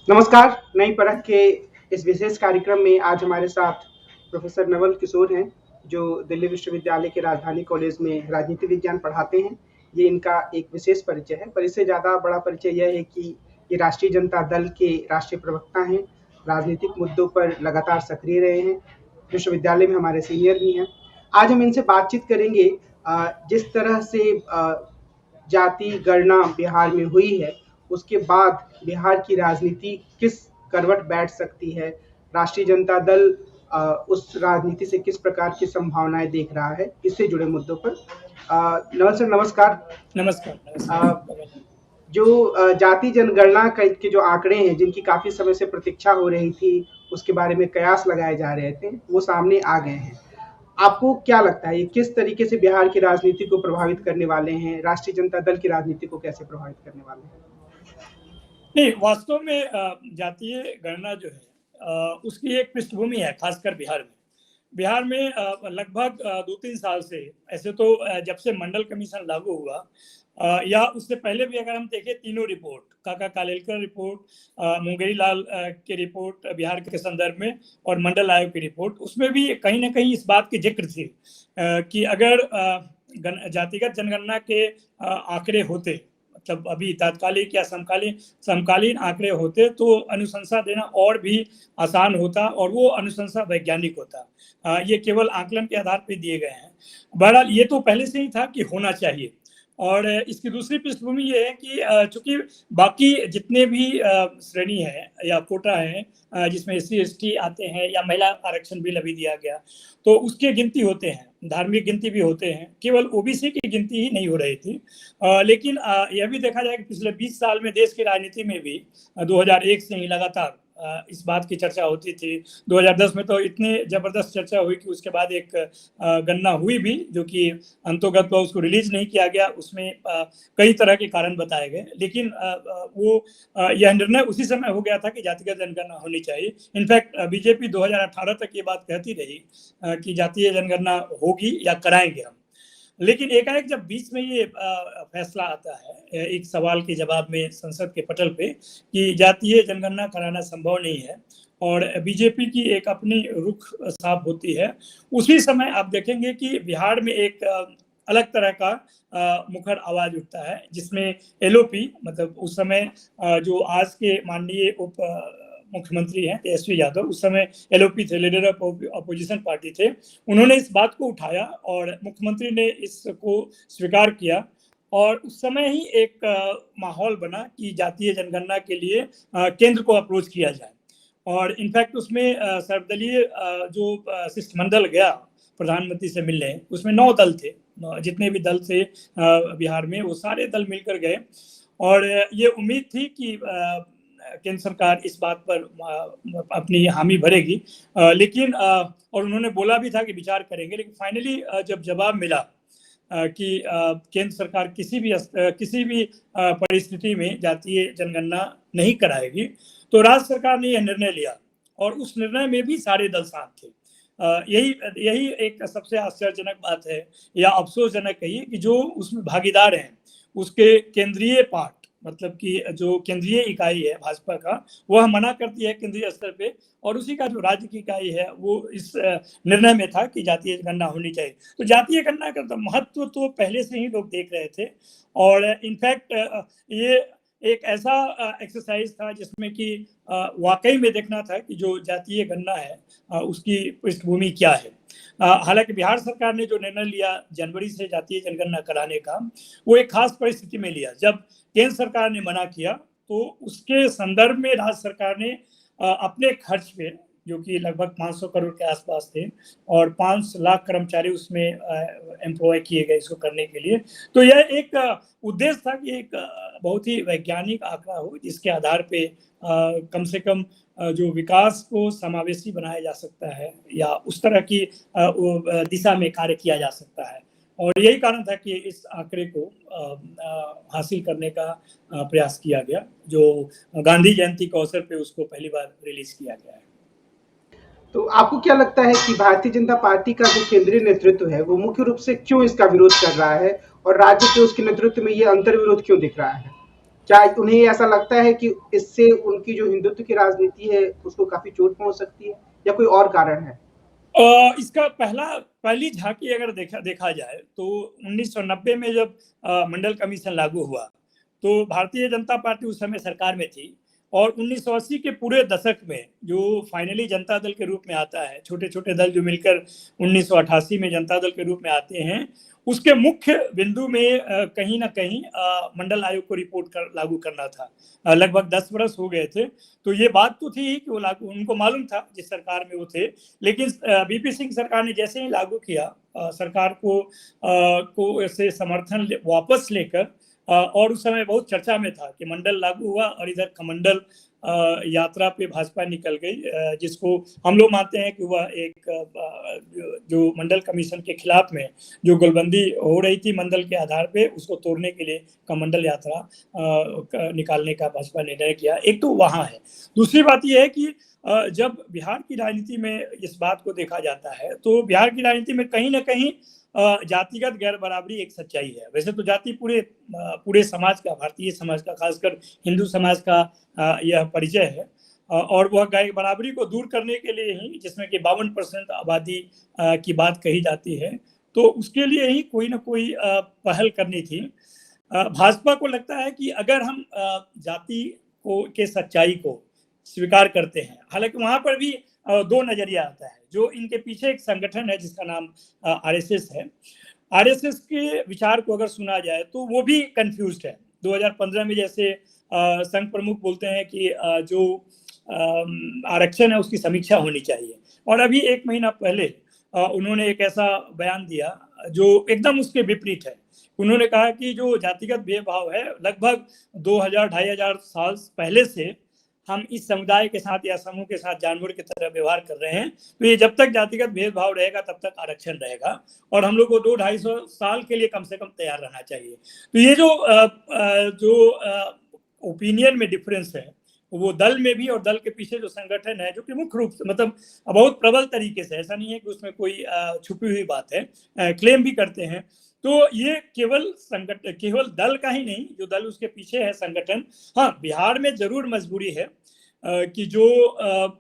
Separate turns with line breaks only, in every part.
नमस्कार। नई परख के इस विशेष कार्यक्रम में आज हमारे साथ प्रोफेसर नवल किशोर हैं, जो दिल्ली विश्वविद्यालय के राजधानी कॉलेज में राजनीति विज्ञान पढ़ाते हैं। ये इनका एक विशेष परिचय है, पर इससे ज़्यादा बड़ा परिचय यह है कि ये राष्ट्रीय जनता दल के राष्ट्रीय प्रवक्ता हैं, राजनीतिक मुद्दों पर लगातार सक्रिय रहे हैं, विश्वविद्यालय में हमारे सीनियर भी हैं। आज हम इनसे बातचीत करेंगे जिस तरह से जाति गणना बिहार में हुई है, उसके बाद बिहार की राजनीति किस करवट बैठ सकती है, राष्ट्रीय जनता दल उस राजनीति से किस प्रकार की संभावनाएं देख रहा है, इससे जुड़े मुद्दों पर। नवल सर, नमस्कार।
नमस्कार।
जो जाति जनगणना के जो आंकड़े हैं, जिनकी काफी समय से प्रतीक्षा हो रही थी, उसके बारे में कयास लगाए जा रहे थे, वो सामने आ गए हैं। आपको क्या लगता है, ये किस तरीके से बिहार की राजनीति को प्रभावित करने वाले हैं, राष्ट्रीय जनता दल की राजनीति को कैसे प्रभावित करने वाले हैं?
नहीं, वास्तव में जातीय गणना जो है उसकी एक पृष्ठभूमि है, खासकर बिहार में। बिहार में लगभग 2-3 साल से, ऐसे तो जब से मंडल कमीशन लागू हुआ या उससे पहले भी अगर हम देखें, तीनों रिपोर्ट, काका कालेलकर रिपोर्ट, मुंगेरी लाल की रिपोर्ट बिहार के संदर्भ में, और मंडल आयोग की रिपोर्ट, उसमें भी कहीं ना कहीं इस बात की जिक्र थी कि अगर जातिगत जनगणना के आंकड़े होते, मतलब अभी तात्कालिक या समकालीन आंकड़े होते, तो अनुशंसा देना और भी आसान होता और वो अनुशंसा वैज्ञानिक होता। ये केवल आकलन के आधार पर दिए गए हैं। बहरहाल ये तो पहले से ही था कि होना चाहिए। और इसकी दूसरी पृष्ठभूमि ये है कि चूंकि बाकी जितने भी श्रेणी है या कोटा है जिसमें SC ST आते हैं, या महिला आरक्षण बिल अभी दिया गया, तो उसके गिनती होते हैं, धार्मिक गिनती भी होते हैं, केवल OBC की गिनती ही नहीं हो रही थी। लेकिन यह भी देखा जाए कि पिछले 20 साल में देश की राजनीति में भी 2001 से ही लगातार इस बात की चर्चा होती थी। 2010 में तो इतनी जबरदस्त चर्चा हुई कि उसके बाद एक गणना हुई भी, जो कि अंतोगत उसको रिलीज नहीं किया गया। उसमें कई तरह के कारण बताए गए, लेकिन वो यह निर्णय उसी समय हो गया था कि जातिगत जनगणना होनी चाहिए। इनफैक्ट बीजेपी 2018 तक ये बात कहती रही कि जातीय जनगणना होगी या कराएंगे हम। लेकिन एकाएक जब बीच में ये फैसला आता है एक सवाल के जवाब में संसद के पटल पे कि जातीय जनगणना कराना संभव नहीं है, और बीजेपी की एक अपनी रुख साफ होती है, उसी समय आप देखेंगे कि बिहार में एक अलग तरह का मुखर आवाज उठता है, जिसमें LOP, मतलब उस समय जो आज के माननीय उप मुख्यमंत्री हैं तेजस्वी यादव, उस समय LOP थे, लीडर ऑफ अपोजिशन पार्टी थे। उन्होंने इस बात को उठाया और मुख्यमंत्री ने इसको स्वीकार किया, और उस समय ही एक माहौल बना कि जातीय जनगणना के लिए केंद्र को अप्रोच किया जाए। और इनफैक्ट उसमें सर्वदलीय जो शिष्टमंडल गया प्रधानमंत्री से मिलने, उसमें 9 दल थे, जितने भी दल थे बिहार में, वो सारे दल मिलकर गए। और ये उम्मीद थी कि केंद्र सरकार इस बात पर अपनी हामी भरेगी, लेकिन और उन्होंने बोला भी था कि विचार करेंगे, लेकिन फाइनली जब जवाब मिला कि केंद्र सरकार किसी भी परिस्थिति में जातीय जनगणना नहीं कराएगी, तो राज्य सरकार ने यह निर्णय लिया, और उस निर्णय में भी सारे दल साथ थे। यही एक सबसे आश्चर्यजनक बात है, या अफसोसजनक कहिए, कि जो उसमें भागीदार हैं उसके केंद्रीय पार्ट, मतलब कि जो केंद्रीय इकाई है भाजपा का, वह मना करती है केंद्रीय स्तर पे, और उसी का जो राज्य की इकाई है वो इस निर्णय में था कि जातीय गणना होनी चाहिए। तो जातीय गणना का महत्व तो पहले से ही लोग देख रहे थे, और इनफैक्ट ये एक ऐसा एक्सरसाइज था जिसमें कि वाकई में देखना था कि जो जातीय गणना है उसकी पृष्ठभूमि क्या है। हालांकि बिहार सरकार ने जो निर्णय लिया जनवरी से जातीय जनगणना कराने का, वो एक खास परिस्थिति में लिया। जब केंद्र सरकार ने मना किया, तो उसके संदर्भ में राज्य सरकार ने अपने खर्च पे, जो कि लगभग 500 करोड़ के आसपास थे, और 5 लाख कर्मचारी उसमें एम्प्लॉय किए गए इसको करने के लिए। तो यह एक उद्देश्य था कि एक बहुत ही वैज्ञानिक आंकड़ा हो, जिसके आधार पे कम से कम जो विकास को समावेशी बनाया जा सकता है, या उस तरह की दिशा में कार्य किया जा सकता है। और यही कारण था कि इस आंकड़े को हासिल करने का प्रयास किया गया, जो गांधी जयंती के अवसर पे उसको पहली बार रिलीज किया गया है।
तो आपको क्या लगता है कि भारतीय जनता पार्टी का जो केंद्रीय नेतृत्व है, वो मुख्य रूप से क्यों इसका विरोध कर रहा है, और राज्य के उसके नेतृत्व में ये अंतर विरोध क्यों दिख रहा है? क्या उन्हें ऐसा लगता है कि इससे उनकी जो हिंदुत्व की राजनीति है उसको काफी चोट पहुंच सकती है, या कोई और कारण है?
इसका पहली झांकी अगर देखा जाए तो 1990 में जब मंडल कमीशन लागू हुआ, तो भारतीय जनता पार्टी उस समय सरकार में थी, और 1980 के पूरे दशक में जो फाइनली जनता दल के रूप में आता है, छोटे छोटे दल जो मिलकर 1988 में जनता दल के रूप में आते हैं, उसके मुख्य बिंदु में कहीं ना कहीं मंडल आयोग को रिपोर्ट लागू करना था। लगभग 10 वर्ष हो गए थे, तो ये बात तो थी कि वो लागू, उनको मालूम था जिस सरकार में वो थे। लेकिन बीपी सिंह सरकार ने जैसे ही लागू किया, सरकार को से समर्थन वापस लेकर, और उस समय बहुत चर्चा में था कि मंडल लागू हुआ और इधर कमंडल यात्रा पे भाजपा निकल गई, जिसको हम लोग मानते हैं कि वह एक जो मंडल कमीशन के खिलाफ में जो गोलबंदी हो रही थी मंडल के आधार पे, उसको तोड़ने के लिए कमंडल यात्रा निकालने का भाजपा ने निर्णय किया। एक तो वहां है। दूसरी बात यह है कि जब बिहार की राजनीति में इस बात को देखा जाता है, तो बिहार की राजनीति में कहीं ना कहीं जातिगत गैर बराबरी एक सच्चाई है। वैसे तो जाति पूरे समाज का, भारतीय समाज का, खासकर हिंदू समाज का यह परिचय है, और वह गैर बराबरी को दूर करने के लिए ही, जिसमें कि 52% आबादी की बात कही जाती है, तो उसके लिए ही कोई ना कोई पहल करनी थी। भाजपा को लगता है कि अगर हम जाति के सच्चाई को स्वीकार करते हैं, हालांकि वहां पर भी दो नजरिया आता है। जो इनके पीछे एक संगठन है जिसका नाम आरएसएस है, आरएसएस के विचार को अगर सुना जाए तो वो भी कंफ्यूज्ड है। 2015 में जैसे संघ प्रमुख बोलते हैं कि जो आरक्षण है उसकी समीक्षा होनी चाहिए, और अभी 1 महीना पहले उन्होंने एक ऐसा बयान दिया जो एकदम उसके विपरीत है। उन्होंने कहा कि जो जातिगत भेदभाव है, लगभग 2000-2500 साल पहले से हम इस समुदाय के साथ या समूह के साथ जानवर की तरह व्यवहार कर रहे हैं, तो ये जब तक जातिगत भेदभाव रहेगा तब तक आरक्षण रहेगा, और हम लोग को 200-250 साल के लिए कम से कम तैयार रहना चाहिए। तो ये जो ओपिनियन में डिफरेंस है, वो दल में भी और दल के पीछे जो संगठन है, जो कि मुख्य रूप से मतलब बहुत प्रबल तरीके से, ऐसा नहीं है कि उसमें कोई छुपी हुई बात है, क्लेम भी करते हैं। तो ये केवल दल का ही नहीं, जो दल उसके पीछे है संगठन। हाँ, बिहार में जरूर मजबूरी है कि जो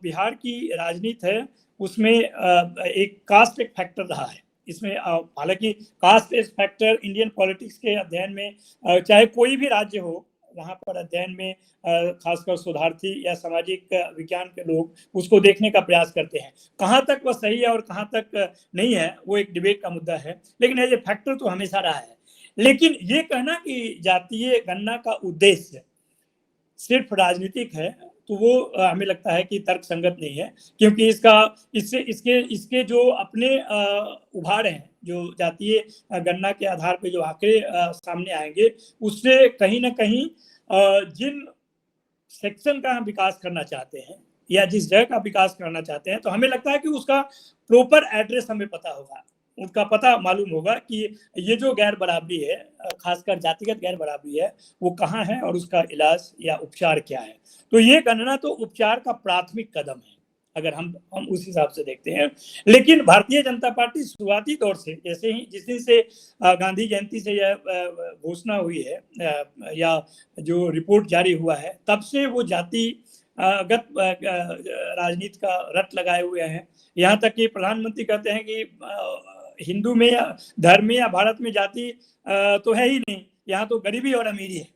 बिहार की राजनीति है उसमें एक कास्ट एक फैक्टर रहा है इसमें। हालांकि caste is factor Indian politics के अध्ययन में, चाहे कोई भी राज्य हो, वहां पर अध्ययन में खासकर शोधार्थी या सामाजिक विज्ञान के लोग उसको देखने का प्रयास करते हैं। कहाँ तक वह सही है और कहाँ तक नहीं है, वो एक डिबेट का मुद्दा है, लेकिन एज ए फैक्टर तो हमेशा रहा है। लेकिन ये कहना कि जातीय गणना का उद्देश्य सिर्फ राजनीतिक है, तो वो हमें लगता है कि तर्कसंगत नहीं है, क्योंकि इसके जो अपने उभार हैं, जो जातीय गणना के आधार पे जो आंकड़े सामने आएंगे, उससे कहीं ना कहीं जिन सेक्शन का हम विकास करना चाहते हैं या जिस जगह का विकास करना चाहते हैं, तो हमें लगता है कि उसका प्रॉपर एड्रेस हमें पता होगा, उनका पता मालूम होगा कि ये जो गैर बराबरी है, खासकर जातिगत गैर बराबरी है, वो कहाँ है और उसका इलाज या उपचार क्या है। तो ये गणना तो उपचार का प्राथमिक कदम है, अगर हम उस हिसाब से देखते हैं। लेकिन भारतीय जनता पार्टी शुरुआती दौर से, जैसे ही जिस दिन से गांधी जयंती से यह घोषणा हुई है या जो रिपोर्ट जारी हुआ है, तब से वो जातिगत राजनीति का रट लगाए हुए हैं। यहाँ तक कि प्रधानमंत्री कहते हैं कि हिंदू में या धर्म में या भारत में जाति तो है ही नहीं, यहाँ तो गरीबी और अमीरी है।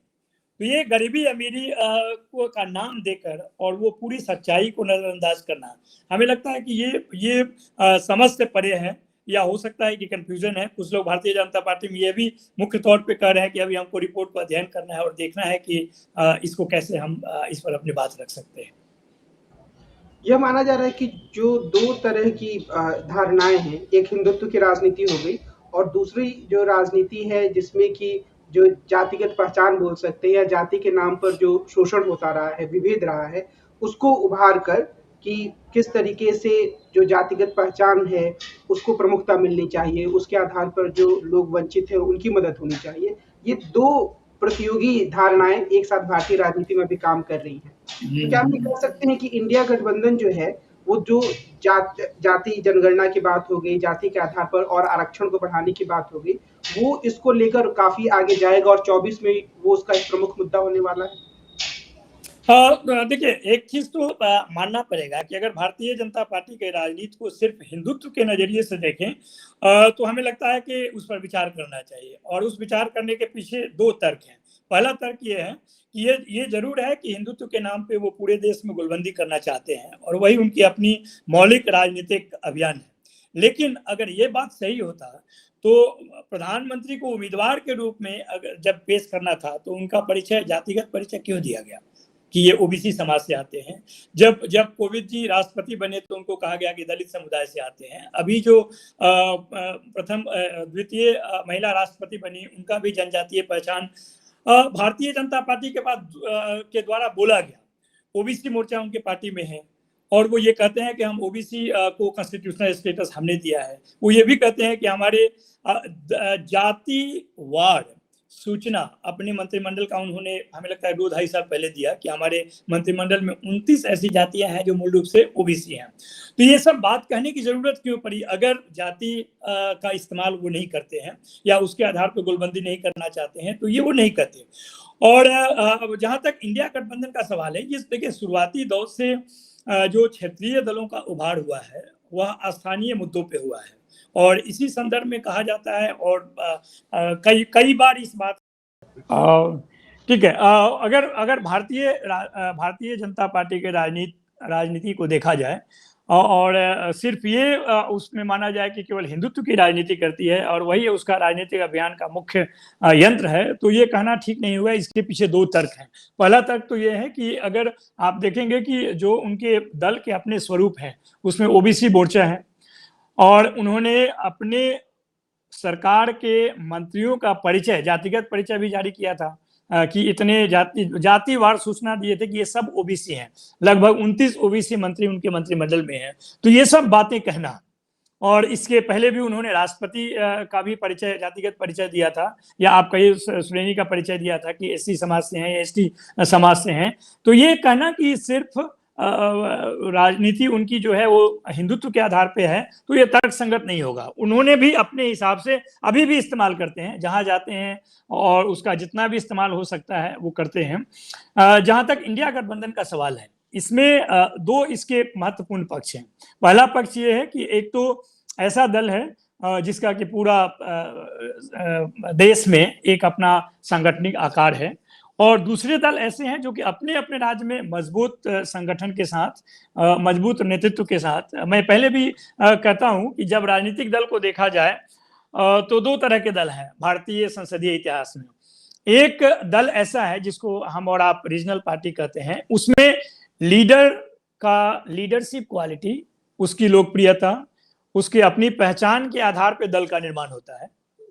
तो ये गरीबी अमीरी को का नाम देकर और वो पूरी सच्चाई को नजरअंदाज करना, हमें लगता है कि ये समझ से परे है, या हो सकता है कि कंफ्यूजन है। कुछ लोग भारतीय जनता पार्टी में ये भी मुख्य तौर पे कह रहे हैं कि अभी हमको रिपोर्ट पर अध्ययन करना है और देखना है कि इसको कैसे हम इस पर अपनी बात रख सकते हैं।
यह माना जा रहा है कि जो दो तरह की धारणाएं हैं, एक हिंदुत्व की राजनीति हो गई, और दूसरी जो राजनीति है जिसमें कि जो जातिगत पहचान बोल सकते हैं या जाति के नाम पर जो शोषण होता रहा है, विभेद रहा है, उसको उभार कर कि किस तरीके से जो जातिगत पहचान है उसको प्रमुखता मिलनी चाहिए, उसके आधार पर जो लोग वंचित हैं उनकी मदद होनी चाहिए। ये दो प्रतियोगी धारणाएं एक साथ भारतीय राजनीति में भी काम कर रही हैं। तो क्या हम ये कह सकते हैं कि इंडिया गठबंधन जो है, वो जो जाति जनगणना की बात हो गई, जाति के आधार पर और आरक्षण को बढ़ाने की बात हो गई, वो इसको लेकर काफी आगे जाएगा और 24 में वो उसका एक प्रमुख मुद्दा होने वाला है?
देखिए, एक चीज तो मानना पड़ेगा कि अगर भारतीय जनता पार्टी के राजनीति को सिर्फ हिंदुत्व के नजरिए से देखें तो हमें लगता है कि उस पर विचार करना चाहिए, और उस विचार करने के पीछे दो तर्क हैं। पहला तर्क ये है कि ये जरूर है कि हिंदुत्व के नाम पे वो पूरे देश में गोलबंदी करना चाहते हैं, और वही उनकी अपनी मौलिक राजनीतिक अभियान है। लेकिन अगर ये बात सही होता तो प्रधानमंत्री को उम्मीदवार के रूप में अगर जब पेश करना था तो उनका परिचय जातिगत परिचय क्यों दिया गया कि ये ओबीसी समाज से आते हैं? जब जब कोविंद जी राष्ट्रपति बने तो उनको कहा गया कि दलित समुदाय से आते हैं। अभी जो प्रथम द्वितीय महिला राष्ट्रपति बनी उनका भी जनजातीय पहचान भारतीय जनता पार्टी के पास के द्वारा बोला गया। ओबीसी मोर्चा उनके पार्टी में है और वो ये कहते हैं कि हम ओबीसी को कॉन्स्टिट्यूशनल स्टेटस हमने दिया है। वो ये भी कहते हैं कि हमारे जातिवार सूचना अपने मंत्रिमंडल का उन्होंने हमें लगता है 2-2.5 साल पहले दिया कि हमारे मंत्रिमंडल में 29 ऐसी जातियां हैं जो मूल रूप से ओबीसी हैं। तो ये सब बात कहने की जरूरत क्यों पड़ी? अगर जाति का इस्तेमाल वो नहीं करते हैं या उसके आधार पर गोलबंदी नहीं करना चाहते हैं तो ये वो नहीं करते। और जहां तक इंडिया गठबंधन का सवाल है, ये देखिए शुरुआती दौर से जो क्षेत्रीय दलों का उभार हुआ है वह स्थानीय मुद्दों पे हुआ है, और इसी संदर्भ में कहा जाता है और कई बार इस बात ठीक है। अगर भारतीय जनता पार्टी के राजनीति को देखा जाए और सिर्फ ये उसमें माना जाए कि केवल हिंदुत्व की राजनीति करती है और वही उसका राजनीतिक अभियान का मुख्य यंत्र है, तो ये कहना ठीक नहीं होगा। इसके पीछे दो तर्क हैं। पहला तर्क तो ये है कि अगर आप देखेंगे कि जो उनके दल के अपने स्वरूप हैं उसमें ओबीसी मोर्चा है, और उन्होंने अपने सरकार के मंत्रियों का परिचय, जातिगत परिचय भी जारी किया था कि इतने जातिवार सूचना दिए थे कि ये सब ओबीसी हैं। लगभग 29 ओबीसी मंत्री उनके मंत्रिमंडल में हैं। तो ये सब बातें कहना, और इसके पहले भी उन्होंने राष्ट्रपति का भी परिचय, जातिगत परिचय दिया था, या आप कहीं श्रेणी का परिचय दिया था कि एससी समाज से हैं या एसटी समाज से हैं। तो ये कहना कि सिर्फ राजनीति उनकी जो है वो हिंदुत्व के आधार पे है तो ये तर्क संगत नहीं होगा। उन्होंने भी अपने हिसाब से अभी भी इस्तेमाल करते हैं जहां जाते हैं, और उसका जितना भी इस्तेमाल हो सकता है वो करते हैं। जहां तक इंडिया गठबंधन का सवाल है, इसमें दो इसके महत्वपूर्ण पक्ष हैं। पहला पक्ष ये है कि एक तो ऐसा दल है जिसका कि पूरा देश में एक अपना सांगठनिक आकार है, और दूसरे दल ऐसे हैं जो कि अपने अपने राज्य में मजबूत संगठन के साथ, मजबूत नेतृत्व के साथ। मैं पहले भी कहता हूं कि जब राजनीतिक दल को देखा जाए तो दो तरह के दल हैं भारतीय संसदीय इतिहास में। एक दल ऐसा है जिसको हम और आप रीजनल पार्टी कहते हैं, उसमें लीडर का लीडरशिप क्वालिटी, उसकी लोकप्रियता, उसकी अपनी पहचान के आधार पर दल का निर्माण होता है।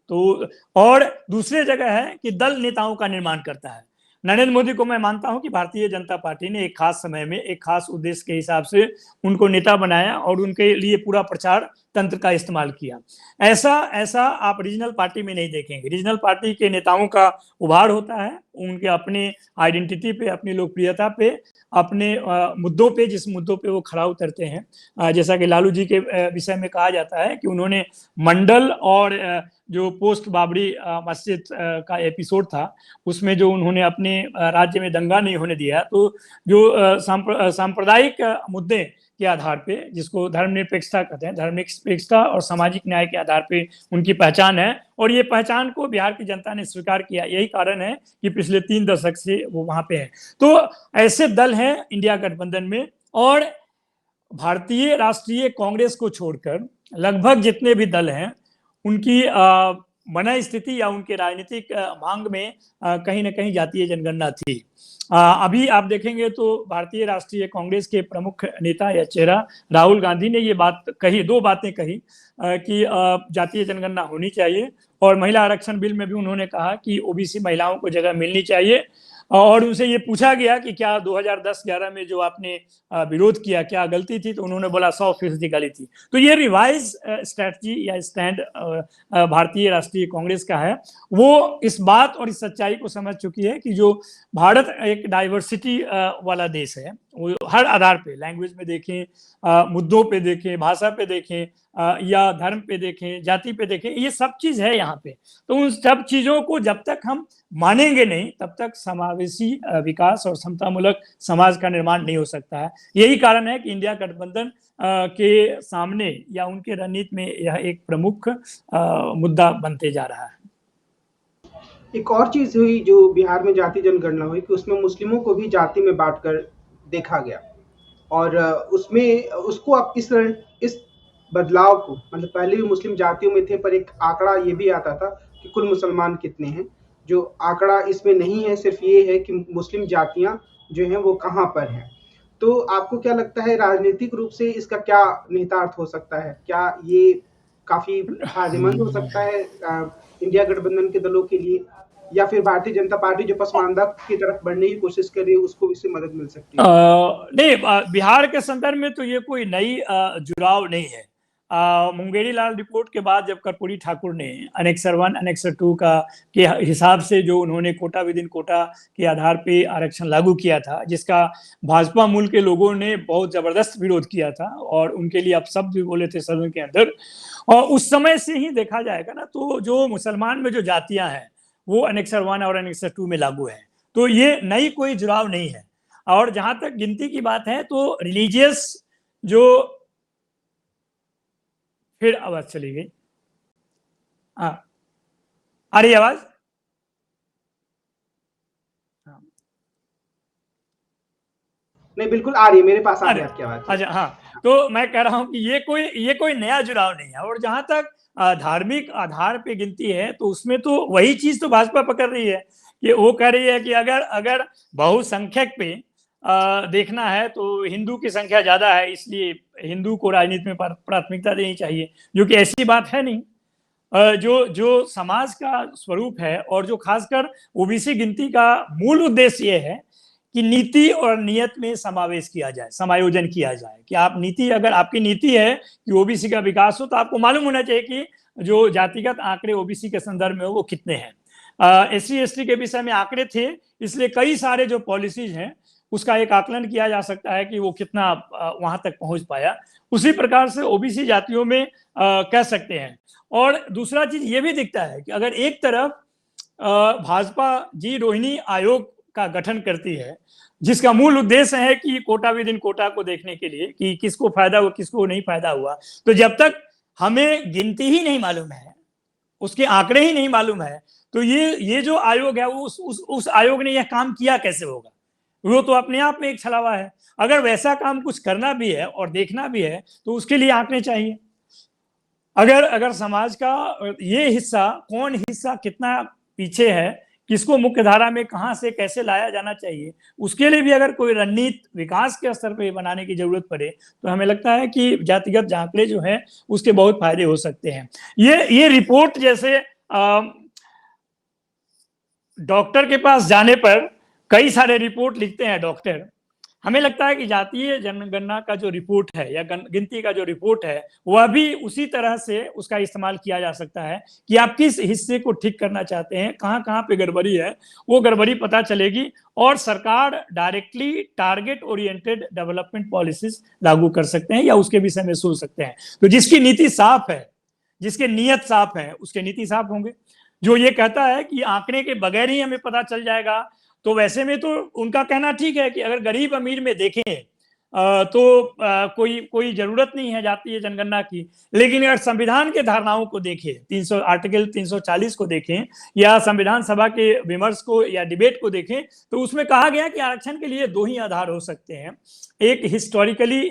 तो और दूसरे जगह है कि दल नेताओं का निर्माण करता है। नरेंद्र मोदी को मैं मानता हूं कि भारतीय जनता पार्टी ने एक खास समय में एक खास उद्देश्य के हिसाब से उनको नेता बनाया और उनके लिए पूरा प्रचार तंत्र का इस्तेमाल किया। ऐसा आप रीजनल पार्टी में नहीं देखेंगे। रीजनल पार्टी के नेताओं का उभार होता है उनके अपने आइडेंटिटी पे, अपनी लोकप्रियता पे, अपने मुद्दों पे, जिस मुद्दों पे वो खड़ा उतरते हैं। जैसा कि लालू जी के विषय में कहा जाता है कि उन्होंने मंडल और जो पोस्ट बाबरी मस्जिद का एपिसोड था उसमें जो उन्होंने अपने राज्य में दंगा नहीं होने दिया, तो जो सांप्रदायिक मुद्दे के आधार पे, जिसको धर्मनिरपेक्षता कहते हैं, धर्मनिरपेक्षता और सामाजिक न्याय के आधार पे उनकी पहचान है, और ये पहचान को बिहार की जनता ने स्वीकार किया। यही कारण है कि पिछले 3 दशक से वो वहां पे हैं। तो ऐसे दल हैं इंडिया गठबंधन में, और भारतीय राष्ट्रीय कांग्रेस को छोड़कर लगभग जितने भी दल हैं उनकी मन स्थिति या उनके राजनीतिक मांग में कहीं ना कहीं जातीय जनगणना थी। अभी आप देखेंगे तो भारतीय राष्ट्रीय कांग्रेस के प्रमुख नेता या चेहरा राहुल गांधी ने ये बात कही, 2 बातें कही कि जातीय जनगणना होनी चाहिए, और महिला आरक्षण बिल में भी उन्होंने कहा कि ओबीसी महिलाओं को जगह मिलनी चाहिए। और उनसे ये पूछा गया कि क्या 2010-11 में जो आपने विरोध किया क्या गलती थी, तो उन्होंने बोला 100% गलती थी। तो ये रिवाइज स्ट्रैटेजी या स्टैंड भारतीय राष्ट्रीय कांग्रेस का है। वो इस बात और इस सच्चाई को समझ चुकी है कि जो भारत एक डाइवर्सिटी वाला देश है, वो हर आधार पे, लैंग्वेज में देखें, मुद्दों पे देखें, भाषा पे देखें, या धर्म पे देखें, जाति पे देखें, ये सब चीज है यहाँ पे। तो उन सब चीजों को जब तक हम मानेंगे नहीं, तब तक समावेशी विकास और समतामूलक समाज का निर्माण नहीं हो सकता है। यही कारण है कि इंडिया गठबंधन के सामने या उनके रणनीति में यह एक प्रमुख मुद्दा बनते जा रहा है।
एक और चीज हुई जो बिहार में जाति जनगणना हुई कि उसमें मुस्लिमों को भी जाति में बांटकर देखा गया, और उसमें उसको आप इस बदलाव को, मतलब पहले भी मुस्लिम जातियों में थे, पर एक आंकड़ा ये भी आता था कि कुल मुसलमान कितने हैं। जो आंकड़ा इसमें नहीं है, सिर्फ ये है कि मुस्लिम जातियां जो हैं वो कहाँ पर हैं। तो आपको क्या लगता है राजनीतिक रूप से इसका क्या निहितार्थ हो सकता है? क्या ये काफी फायदेमंद हो सकता है इंडिया गठबंधन के दलों के लिए, या फिर भारतीय जनता पार्टी जो पसमानदा की तरफ बढ़ने की कोशिश कर रही है उसको इससे मदद मिल सकती है?
नहीं, बिहार के संदर्भ में तो ये कोई नई जुड़ाव नहीं है। मुंगेरी लाल रिपोर्ट के बाद जब कर्पूरी ठाकुर ने अनेक्सर 1 अनेक्सर 2 का के हिसाब से जो उन्होंने कोटा विद इन कोटा के आधार पे आरक्षण लागू किया था, जिसका भाजपा मूल के लोगों ने बहुत जबरदस्त विरोध किया था और उनके लिए अपशब्द भी बोले थे सदन के अंदर, और उस समय से ही देखा जाएगा ना, तो जो मुसलमान में जो जातियां हैं वो अनेक्सर 1 और अनेक्सर 2 में लागू है। तो ये नई कोई जुड़ाव नहीं है। और जहां तक गिनती की बात है तो रिलीजियस जो, फिर आवाज चली गई, हाँ आ रही आवाज?
नहीं, बिल्कुल आ रही है, मेरे पास आ रही है आपकी आवाज।
अच्छा, हाँ, तो मैं कह रहा हूं कि ये कोई नया जुड़ाव नहीं है। और जहां तक धार्मिक आधार पे गिनती है तो उसमें तो वही चीज तो भाजपा पकड़ रही है कि वो कह रही है कि अगर बहुसंख्यक पे देखना है तो हिंदू की संख्या ज्यादा है, इसलिए हिंदू को राजनीति में प्राथमिकता देनी चाहिए, जो कि ऐसी बात है नहीं। जो समाज का स्वरूप है और जो खासकर ओबीसी गिनती का मूल उद्देश्य ये है कि नीति और नियत में समावेश किया जाए, समायोजन किया जाए। कि आप नीति, अगर आपकी नीति है कि ओबीसी का विकास हो, तो आपको मालूम होना चाहिए कि जो जातिगत आंकड़े ओबीसी के संदर्भ में हो वो कितने हैं। एससी एसटी के विषय में आंकड़े थे, इसलिए कई सारे जो पॉलिसीज हैं उसका एक आकलन किया जा सकता है कि वो कितना वहां तक पहुंच पाया। उसी प्रकार से ओबीसी जातियों में कह सकते हैं। और दूसरा चीज ये भी दिखता है कि अगर एक तरफ भाजपा जी रोहिणी आयोग का गठन करती है, जिसका मूल उद्देश्य है कि कोटा विद इन कोटा को देखने के लिए कि किसको फायदा हुआ किसको नहीं फायदा हुआ, तो जब तक हमें गिनती ही नहीं मालूम है, उसके आंकड़े ही नहीं मालूम है, तो ये जो आयोग है वो उस आयोग ने यह काम किया कैसे होगा? वो तो अपने आप में एक छलावा है। अगर वैसा काम कुछ करना भी है और देखना भी है तो उसके लिए आंकड़े चाहिए। अगर समाज का ये हिस्सा, कौन हिस्सा कितना पीछे है, किसको मुख्य धारा में कहां से कैसे लाया जाना चाहिए, उसके लिए भी अगर कोई रणनीति विकास के स्तर पर बनाने की जरूरत पड़े, तो हमें लगता है कि जातिगत आंकड़े जो है उसके बहुत फायदे हो सकते हैं। ये रिपोर्ट जैसे डॉक्टर के पास जाने पर कई सारे रिपोर्ट लिखते हैं डॉक्टर, हमें लगता है कि जातीय जनगणना का जो रिपोर्ट है या गिनती का जो रिपोर्ट है वह भी उसी तरह से उसका इस्तेमाल किया जा सकता है कि आप किस हिस्से को ठीक करना चाहते हैं, कहां कहां पे गड़बड़ी है, वो गड़बड़ी पता चलेगी और सरकार directly target oriented development policies लागू कर सकते हैं या उसके विषय में सोच सकते हैं। तो जिसकी नीति साफ है, जिसके नियत साफ है, उसके नीति साफ होंगे। जो ये कहता है कि आंकड़े के बगैर ही हमें पता चल जाएगा, तो वैसे में तो उनका कहना ठीक है कि अगर गरीब अमीर में देखें तो कोई जरूरत नहीं है जातीय जनगणना की। लेकिन अगर संविधान के धारणाओं को देखें, 300 आर्टिकल 340 को देखें या संविधान सभा के विमर्श को या डिबेट को देखें, तो उसमें कहा गया कि आरक्षण के लिए दो ही आधार हो सकते हैं। एक हिस्टोरिकली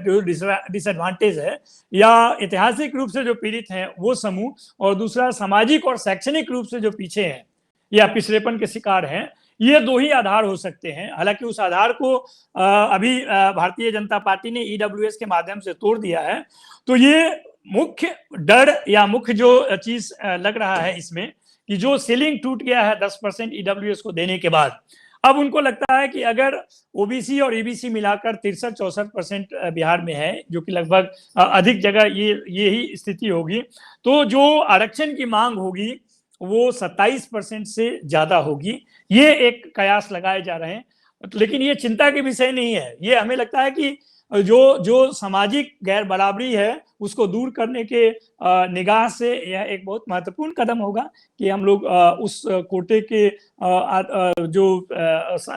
जो डिसएडवांटेज है या ऐतिहासिक रूप से जो पीड़ित हैं वो समूह, और दूसरा सामाजिक और शैक्षणिक रूप से जो पीछे हैं या पिछड़ेपन के शिकार हैं। ये दो ही आधार हो सकते हैं। हालांकि उस आधार को अभी भारतीय जनता पार्टी ने ईडब्ल्यूएस के माध्यम से तोड़ दिया है। तो ये मुख्य डर या मुख्य जो चीज लग रहा है इसमें कि जो सीलिंग टूट गया है 10% ईडब्ल्यूएस को देने के बाद, अब उनको लगता है कि अगर ओबीसी और ईबीसी मिलाकर 63-64% बिहार में है, जो कि लगभग अधिक जगह ये ही स्थिति होगी, तो जो आरक्षण की मांग होगी वो 27% से ज्यादा होगी। ये एक कयास लगाए जा रहे हैं। लेकिन ये चिंता के विषय नहीं है। ये हमें लगता है कि जो सामाजिक गैर बराबरी है उसको दूर करने के निगाह से यह एक बहुत महत्वपूर्ण कदम होगा कि हम लोग उस कोटे के जो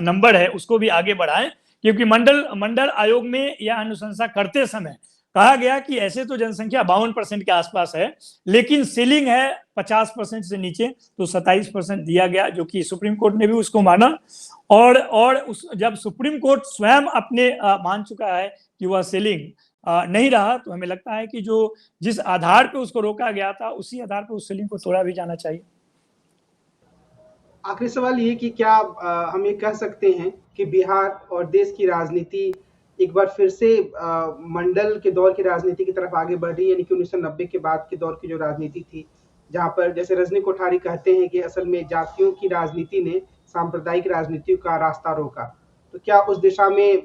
नंबर है उसको भी आगे बढ़ाएं, क्योंकि मंडल आयोग में यह अनुशंसा करते समय कहा गया कि ऐसे तो जनसंख्या 52% के आसपास है, लेकिन सीलिंग है 50% से नीचे, तो 27% दिया गया, जो कि सुप्रीम कोर्ट ने भी उसको माना। और जब सुप्रीम कोर्ट स्वयं अपने मान चुका है कि वह सीलिंग नहीं रहा, तो हमें लगता है कि जिस आधार पे उसको रोका गया था उसी आधार पे उस सीलिंग को तोड़ा भी जाना चाहिए।
आखिरी सवाल ये कि क्या हम ये कह सकते हैं कि बिहार और देश की राजनीति एक बार फिर से मंडल के दौर की राजनीति की तरफ आगे बढ़ रही है, यानी कि 1990 के बाद के दौर की जो राजनीति थी, जहां पर जैसे रजनी कोठारी कहते हैं कि असल में जातियों की राजनीति ने सांप्रदायिक राजनीति का रास्ता रोका, तो क्या उस दिशा में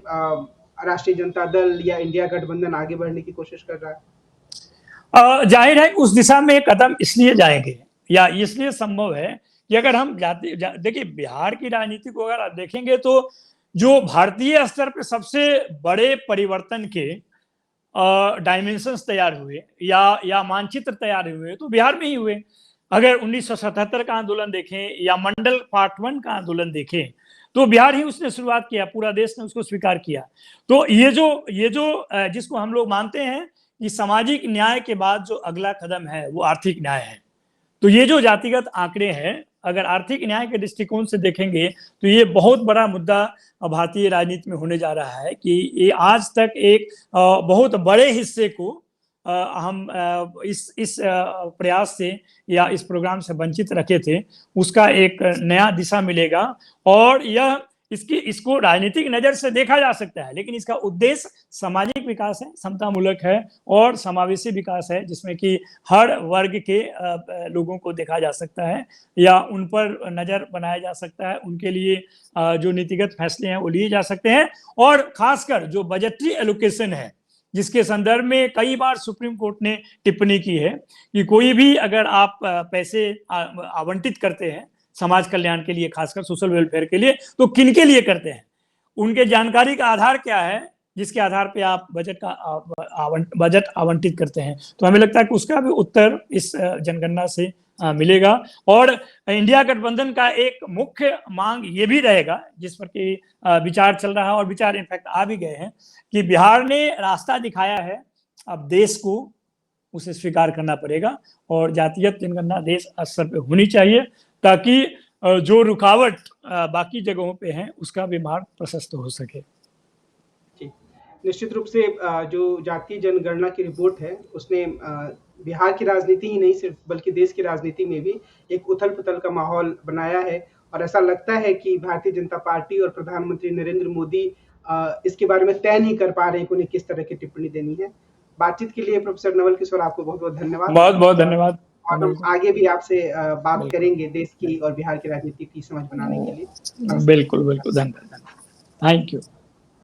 राष्ट्रीय जनता दल या इंडिया गठबंधन आगे बढ़ने की कोशिश कर रहा है?
जाहिर है उस दिशा में कदम इसलिए जाएंगे या इसलिए संभव है कि अगर हम देखिए बिहार की राजनीति को अगर आप देखेंगे तो जो भारतीय स्तर पर सबसे बड़े परिवर्तन के डायमेंशंस तैयार हुए या मानचित्र तैयार हुए तो बिहार में ही हुए। अगर 1977 का आंदोलन देखें या मंडल पार्ट 1 का आंदोलन देखें तो बिहार ही उसने शुरुआत किया, पूरा देश ने उसको स्वीकार किया। तो ये जो जिसको हम लोग मानते हैं कि सामाजिक न्याय के बाद जो अगला कदम है वो आर्थिक न्याय है। तो ये जो जातिगत आंकड़े हैं, अगर आर्थिक न्याय के दृष्टिकोण से देखेंगे तो ये बहुत बड़ा मुद्दा भारतीय राजनीति में होने जा रहा है कि ये आज तक एक बहुत बड़े हिस्से को हम इस प्रयास से या इस प्रोग्राम से वंचित रखे थे, उसका एक नया दिशा मिलेगा। और यह इसको राजनीतिक नजर से देखा जा सकता है, लेकिन इसका उद्देश्य सामाजिक विकास है, समतामूलक है और समावेशी विकास है, जिसमें कि हर वर्ग के लोगों को देखा जा सकता है या उन पर नजर बनाया जा सकता है, उनके लिए जो नीतिगत फैसले हैं वो लिए जा सकते हैं। और खासकर जो बजटरी एलोकेशन है, जिसके संदर्भ में कई बार सुप्रीम कोर्ट ने टिप्पणी की है कि कोई भी अगर आप पैसे आवंटित करते हैं समाज कल्याण के लिए, खासकर सोशल वेलफेयर के लिए, तो किन के लिए करते हैं, उनके जानकारी का आधार क्या है जिसके आधार पे आप बजट आवंटित करते हैं। तो हमें लगता है कि उसका भी उत्तर इस जनगणना से मिलेगा। और इंडिया गठबंधन का एक मुख्य मांग ये भी रहेगा, जिस पर कि विचार चल रहा है और विचार इनफैक्ट आ भी गए हैं, कि बिहार ने रास्ता दिखाया है, अब देश को उसे स्वीकार करना पड़ेगा और जातिगत जनगणना देश स्तर पे होनी चाहिए, ताकि जो रुकावट बाकी जगहों पे है उसका भी मार्ग प्रशस्त हो सके।
निश्चित रूप से जो जातीय जनगणना की रिपोर्ट है उसने बिहार की राजनीति ही नहीं सिर्फ बल्कि देश की राजनीति में भी एक उथल पुथल का माहौल बनाया है। और ऐसा लगता है कि भारतीय जनता पार्टी और प्रधानमंत्री नरेंद्र मोदी इसके बारे में तय नहीं कर पा रहे कि उन्हें किस तरह की टिप्पणी देनी है। बातचीत के लिए प्रोफेसर नवल किशोर आपको बहुत बहुत धन्यवाद।
बहुत बहुत धन्यवाद।
और हम आगे भी आपसे बात करेंगे देश की और बिहार की राजनीति की समझ बनाने के लिए।
बिल्कुल बिल्कुल, धन्यवाद, थैंक यू।